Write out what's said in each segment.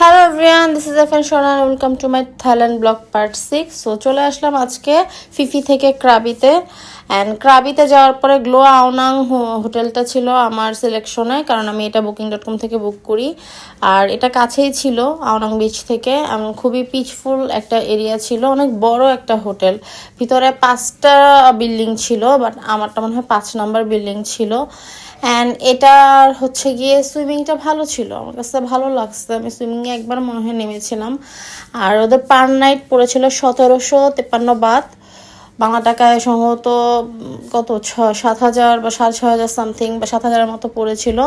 Hello everyone, this is FN Sona, welcome to my Thailand blog part 6। So চলে আসলাম আজকে Phi Phi থেকে ক্রাবিতে। And ক্রাবিতে যাওয়ার পরে গ্লো আওনাং হোটেলটা ছিল আমার সিলেকশনে, কারণ আমি এটা বুকিং.com থেকে বুক করি। আর এটা কাছেই ছিল আওনাং বিচ থেকে। খুবই পিচফুল একটা এরিয়া ছিল, অনেক বড় একটা হোটেল। ভিতরে 5টা বিল্ডিং ছিল, বাট আমারটা মনে হয় 5 নাম্বার বিল্ডিং ছিল। অ্যান্ড এটার হচ্ছে গিয়ে সুইমিংটা ভালো ছিল, আমার কাছে ভালো লাগছে। আমি সুইমিংয়ে একবার মনে হয় নেমেছিলাম। আর ওদের পার নাইট পড়েছিল 1753 বাত, বাংলা টাকায় সম্ভবত কত 7,000 বা 6,500 সামথিং, বা 7,000-এর মতো পড়েছিল।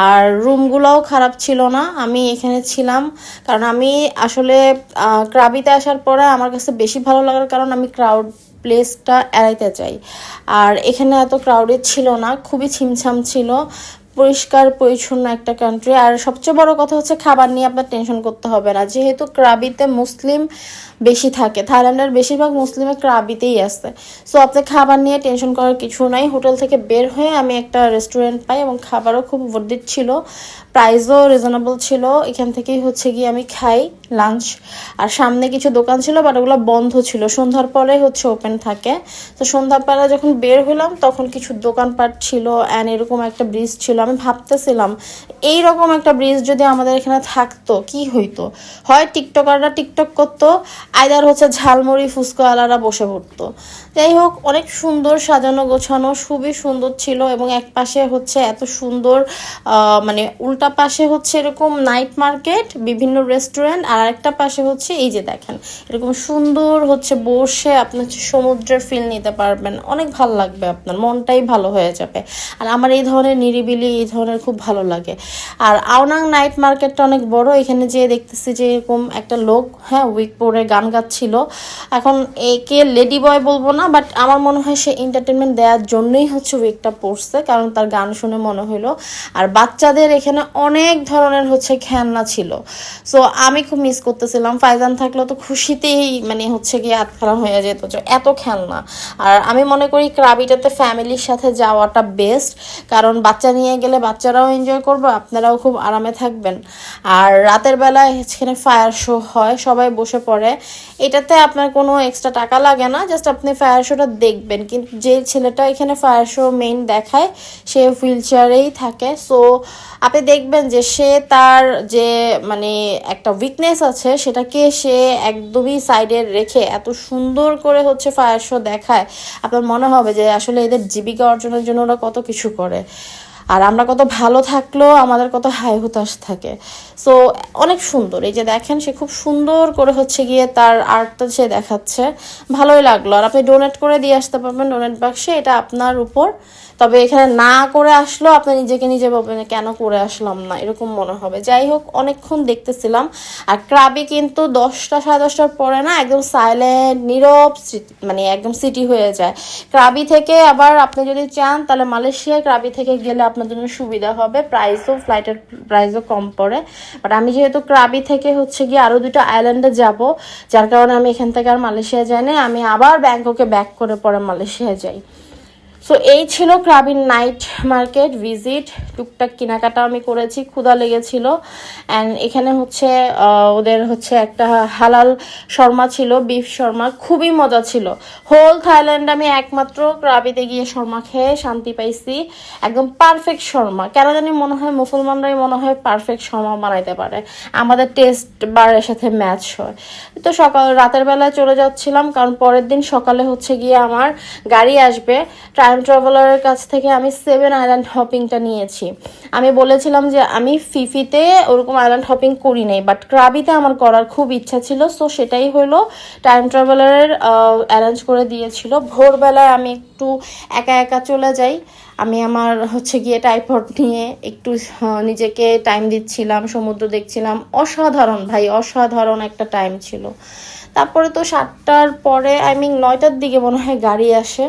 আর রুমগুলোও খারাপ ছিল না। আমি এখানে ছিলাম কারণ আমি আসলে ক্রাবিতে আসার পরে আমার কাছে বেশি ভালো লাগার কারণ আমি ক্রাউড প্লেসটা এড়াইতে চাই। আর এখানে এত ক্রাউডেড ছিল না, খুবই ছিমছাম ছিল, পরিষ্কার পরিচ্ছন্ন একটা কান্ট্রি। আর সবচেয়ে বড় কথা হচ্ছে খাবার নিয়ে আপনার টেনশন করতে হবে না, যেহেতু ক্রাবিতে মুসলিম বেশি থাকে। থাইল্যান্ডের বেশিরভাগ মুসলিমে ক্রাবিতেই আছে। সো আপনি খাবার নিয়ে টেনশন করার কিছু নাই। হোটেল থেকে বের হয়ে আমি একটা রেস্টুরেন্ট পাই এবং খাবারও খুব ওয়ার্থ ছিল, প্রাইসও রিজনেবল ছিল। এখান থেকেই হচ্ছে গিয়ে আমি খাই লাঞ্চ। আর সামনে কিছু দোকান ছিল, বাট ওগুলো বন্ধ ছিল, সন্ধ্যার পরে হচ্ছে ওপেন থাকে। তো সন্ধ্যার পরে যখন বের হলাম তখন কিছু দোকানপাট ছিল অ্যান্ড এরকম একটা ব্রিজ ছিল। আমি ভাবতেছিলাম এইরকম একটা ব্রিজ যদি আমাদের এখানে থাকতো কি হইতো। হয় টিকটকাররা টিকটক করতো, আইদার হচ্ছে ঝালমুড়ি ফুচকাওয়ালারা বসে পড়তো। যাই হোক, অনেক সুন্দর সাজানো গোছানো, খুবই সুন্দর ছিল। এবং এক পাশে হচ্ছে এত সুন্দর মানে উল্টা পাশে হচ্ছে এরকম নাইট মার্কেট, বিভিন্ন রেস্টুরেন্ট, আর একটা পাশে হচ্ছে এই যে দেখেন এরকম সুন্দর হচ্ছে বসে আপনি হচ্ছে সমুদ্রের ফিল নিতে পারবেন। অনেক ভালো লাগবে, আপনার মনটাই ভালো হয়ে যাবে। আর আমার এই ধরনের নিরিবিলি এই ধরনের খুব ভালো লাগে। আর আওনাং নাইট মার্কেটটা অনেক বড়। এখানে যে দেখতেছি যে এরকম একটা লোক, হ্যাঁ, উইক পরে গান গাচ্ছিল। এখন একে লেডি বয় বলবো না, বাট আমার মনে হয় সে এন্টারটেনমেন্ট দেওয়ার জন্যই হচ্ছে উইকটা পরছে, কারণ তার গান শুনে মনে হলো। আর বাচ্চাদের এখানে অনেক ধরনের হচ্ছে খেলনা ছিল। সো আমি খুব মিস করতেছিলাম। ফাইজান থাকলে তো খুশিতেই মানে হচ্ছে গিয়ে আতখানা হয়ে যেত যে এত খেলনা। আর আমি মনে করি ক্রাবিটাতে ফ্যামিলির সাথে যাওয়াটা বেস্ট, কারণ বাচ্চা নিয়ে গেলে বাচ্চারাও এনজয় করবে, আপনারাও খুব আরামে থাকবেন। আর রাতের বেলায় এখানে ফায়ার শো হয়, সবাই বসে পড়ে। এটাতে আপনার কোনো এক্সট্রা টাকা লাগে না, জাস্ট আপনি ফায়ার শোটা দেখবেন। কিন্তু যে ছেলেটা এখানে ফায়ার শো মেইন দেখায় সে হুইল চেয়ারেই থাকে। সো আপনি দেখবেন যে সে তার যে মানে একটা উইকনেস আছে সেটাকে সে একদমই সাইডে রেখে এত সুন্দর করে হচ্ছে ফায়ার শো দেখায়। আপনার মনে হবে যে আসলে এদের জীবিকা অর্জনের জন্য ওরা কত কিছু করে, আর আমরা কত ভালো থাকলেও আমাদের কত হাই হুতাশ থাকে। সো অনেক সুন্দর। এই যে দেখেন সে খুব সুন্দর করে হচ্ছে গিয়ে তার আর্টটা সে দেখাচ্ছে, ভালোই লাগলো। আর আপনি ডোনেট করে দিয়ে আসতে পারবেন ডোনেট বাক্সে, এটা আপনার উপর। তবে এখানে না করে আসলেও আপনি নিজেকে নিজে বলবেন কেন করে আসলাম না, এরকম মনে হবে। যাই হোক, অনেকক্ষণ দেখতেছিলাম। আর ক্রাবি কিন্তু 10টা 10:30টার পরে না একদম সাইলেন্ট নীরব, মানে একদম সিটি হয়ে যায়। ক্রাবি থেকে আবার আপনি যদি চান তাহলে মালয়েশিয়ায় ক্রাবি থেকে গেলে আপনার জন্য সুবিধা হবে, ফ্লাইটের প্রাইসও কম পড়ে। বাট আমি যেহেতু ক্রাবি থেকে হচ্ছে গিয়ে আরও 2টা আইল্যান্ডে যাব, যার কারণে আমি এখান থেকে আর মালয়েশিয়া যাই না, আমি আবার ব্যাংককে ব্যাক করে পরে মালয়েশিয়া যাই। সো এই ছিল ক্রাবির নাইট মার্কেট ভিজিট। টুকটাক কেনাকাটা আমি করেছি, ক্ষুধা লেগেছিল। অ্যান্ড এখানে হচ্ছে ওদের হচ্ছে একটা হালাল শর্মা ছিল, বিফ শর্মা, খুবই মজা ছিল। হোল থাইল্যান্ড আমি একমাত্র ক্রাবিতে গিয়ে শর্মা খেয়ে শান্তি পাইছি। একদম পারফেক্ট শর্মা। কেন জানি মনে হয় মুসলমানরাই মনে হয় পারফেক্ট শর্মা বানাইতে পারে, আমাদের টেস্ট বারের সাথে ম্যাচ হয়। তো রাতের বেলায় চলে যাচ্ছিলাম, কারণ পরের দিন সকালে হচ্ছে গিয়ে আমার গাড়ি আসবে। টাইম ট্রাভেলারের কাছ থেকে আমি 7 আইল্যান্ড হপিংটা নিয়েছি। আমি বলেছিলাম যে আমি ফিফিতে ওরকম আইল্যান্ড হপিং করি নাই, বাট ক্রাবিতে আমার করার খুব ইচ্ছা ছিল। সো সেটাই হলো, টাইম ট্রাভেলারের অ্যারেঞ্জ করে দিয়েছিল। ভোরবেলায় আমি একটু একা একা চলে যাই। আমি আমার হচ্ছে গিয়ে টাইপড নিয়ে একটু নিজেকে টাইম দিচ্ছিলাম, সমুদ্র দেখছিলাম। অসাধারণ ভাই, অসাধারণ একটা টাইম ছিল। তারপরে তো 7টার পরে 9টার দিকে মনে হয় গাড়ি আসে।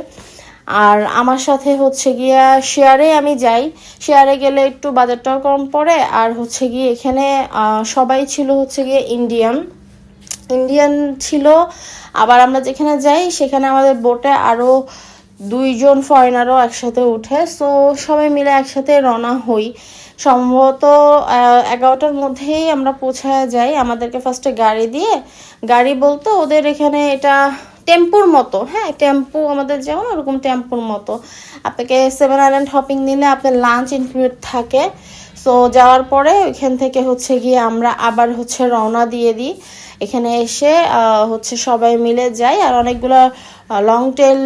আর আমার সাথে হচ্ছে গিয়া শেয়ারে আমি যাই। শেয়ারে গেলে একটু বাজেটটাও কম পড়ে। আর হচ্ছে গিয়ে এখানে সবাই ছিল হচ্ছে গিয়ে ইন্ডিয়ান ছিল। আবার আমরা যেখানে যাই সেখানে আমাদের বোটে আরও 2জন ফরেনারও একসাথে উঠে। সো সবাই মিলে একসাথে রওনা হই। সম্ভবত 11টার মধ্যেই আমরা পৌঁছায় যাই। আমাদেরকে ফার্স্টে গাড়ি দিয়ে, গাড়ি বলতে ওদের এখানে এটা টেম্পুর মতো, হ্যাঁ টেম্পু আমাদের যেমন ওরকম টেম্পুর মতো। আপনাকে 7 আইল্যান্ড হপিং নিলে আপনার লাঞ্চ ইনক্লুড থাকে। সো যাওয়ার পরে ওইখান থেকে হচ্ছে গিয়ে আমরা আবার হচ্ছে রওনা দিয়ে দিই। এখানে এসে হচ্ছে সবাই মিলে যাই। আর অনেকগুলো লং টেল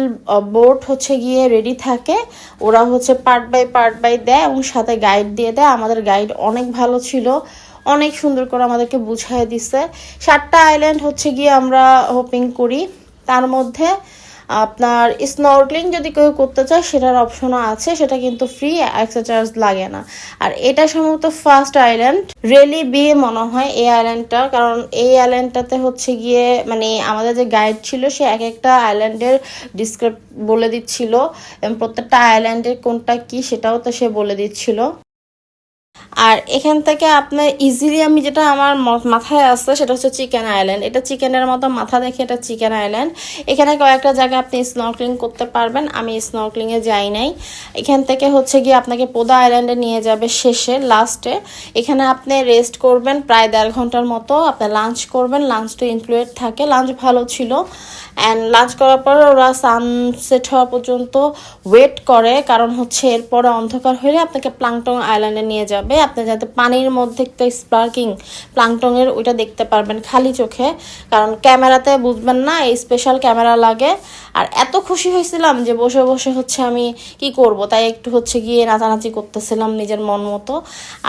বোট হচ্ছে গিয়ে রেডি থাকে, ওরা হচ্ছে পার্ট বাই দেয় এবং সাথে গাইড দিয়ে দেয়। আমাদের গাইড অনেক ভালো ছিল, অনেক সুন্দর করে আমাদেরকে বুঝাই দিছে। 7টা আইল্যান্ড হচ্ছে গিয়ে আমরা হোপিং করি। তার মধ্যে আপনার স্নর্কলিং যদি কেউ করতে চায় সেটার অপশনও আছে, সেটা কিন্তু ফ্রি, এক্সট্রা চার্জ লাগে না। আর এটা সম্ভবত ফার্স্ট আইল্যান্ড, রেলি বে মনে হয় এই আইল্যান্ডটা, কারণ এই আইল্যান্ডটাতে হচ্ছে গিয়ে মানে আমাদের যে গাইড ছিল সে এক একটা আইল্যান্ডের ডিসক্রাইব বলে দিচ্ছিল এবং প্রত্যেকটা আইল্যান্ডের কোনটা কি সেটাও তো সে বলে দিচ্ছিল। আর এখান থেকে আপনার ইজিলি আমি যেটা আমার মাথায় আসছে সেটা হচ্ছে চিকেন আইল্যান্ড। এটা চিকেনের মতো মাথা দেখে এটা চিকেন আইল্যান্ড। এখানে কয়েকটা জায়গায় আপনি স্নর্কলিং করতে পারবেন, আমি স্নর্কলিংয়ে যাই নাই। এখান থেকে হচ্ছে গিয়ে আপনাকে পোদা আইল্যান্ডে নিয়ে যাবে শেষে, লাস্টে। এখানে আপনি রেস্ট করবেন প্রায় 1.5 ঘন্টার মতো, আপনি লাঞ্চ করবেন, লাঞ্চটা ইনক্লুডেড থাকে, লাঞ্চ ভালো ছিল। অ্যান্ড লাঞ্চ করার পর ওরা সানসেট হওয়া পর্যন্ত ওয়েট করে, কারণ হচ্ছে এরপরে অন্ধকার হলে আপনাকে প্লাংটং আইল্যান্ডে নিয়ে যাবে, আপনি যাতে পানির মধ্যে একটা স্পার্কিং প্লাংটংয়ের ওইটা দেখতে পারবেন খালি চোখে, কারণ ক্যামেরাতে বুঝবেন না, এই স্পেশাল ক্যামেরা লাগে। আর এত খুশি হয়েছিলাম যে বসে বসে হচ্ছে আমি কি করব তাই একটু হচ্ছে গিয়ে নাচানাচি করতেছিলাম নিজের মন মতো।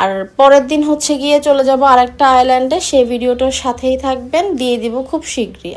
আর পরের দিন হচ্ছে গিয়ে চলে যাব আরেকটা আইল্যান্ডে, সেই ভিডিওটার সাথেই থাকবেন, দিয়ে দিব খুব শীঘ্রই।